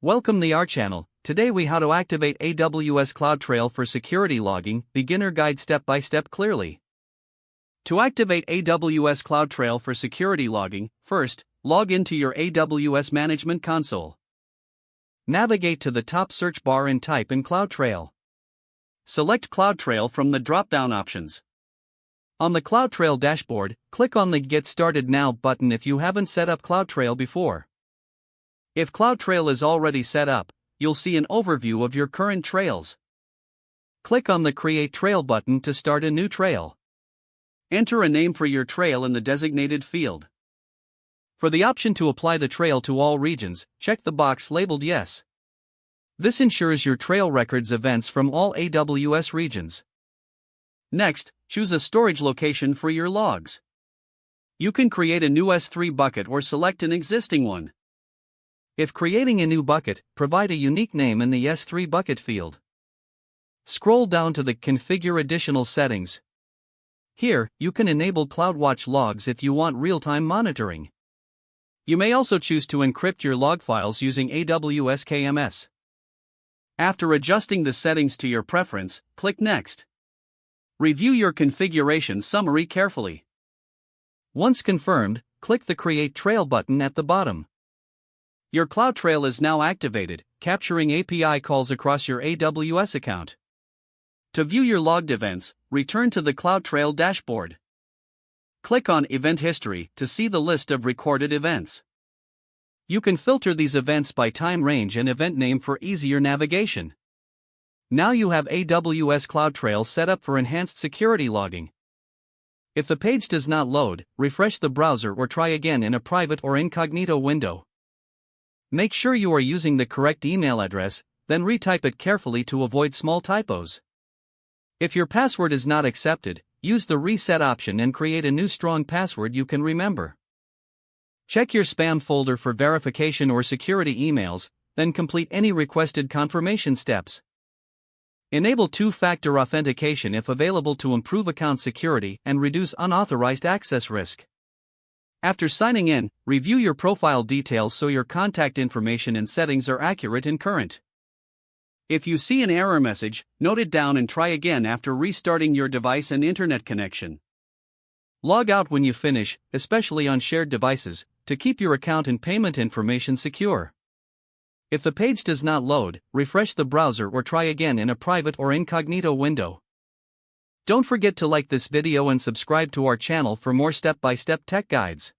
Welcome to our channel. Today we how to activate AWS CloudTrail for security logging, beginner guide step by step clearly. To activate AWS CloudTrail for security logging, first, log into your AWS Management Console. Navigate to the top search bar and type in CloudTrail. Select CloudTrail from the drop-down options. On the CloudTrail dashboard, click on the Get Started Now button if you haven't set up CloudTrail before. If CloudTrail is already set up, you'll see an overview of your current trails. Click on the Create Trail button to start a new trail. Enter a name for your trail in the designated field. For the option to apply the trail to all regions, check the box labeled Yes. This ensures your trail records events from all AWS regions. Next, choose a storage location for your logs. You can create a new S3 bucket or select an existing one. If creating a new bucket, provide a unique name in the S3 bucket field. Scroll down to the Configure Additional Settings. Here, you can enable CloudWatch logs if you want real-time monitoring. You may also choose to encrypt your log files using AWS KMS. After adjusting the settings to your preference, click Next. Review your configuration summary carefully. Once confirmed, click the Create Trail button at the bottom. Your CloudTrail is now activated, capturing API calls across your AWS account. To view your logged events, return to the CloudTrail dashboard. Click on Event History to see the list of recorded events. You can filter these events by time range and event name for easier navigation. Now you have AWS CloudTrail set up for enhanced security logging. If the page does not load, refresh the browser or try again in a private or incognito window. Make sure you are using the correct email address, then retype it carefully to avoid small typos. If your password is not accepted, use the Reset option and create a new strong password you can remember. Check your spam folder for verification or security emails, then complete any requested confirmation steps. Enable two-factor authentication if available to improve account security and reduce unauthorized access risk. After signing in, review your profile details so your contact information and settings are accurate and current. If you see an error message, note it down and try again after restarting your device and internet connection. Log out when you finish, especially on shared devices, to keep your account and payment information secure. If the page does not load, refresh the browser or try again in a private or incognito window. Don't forget to like this video and subscribe to our channel for more step-by-step tech guides.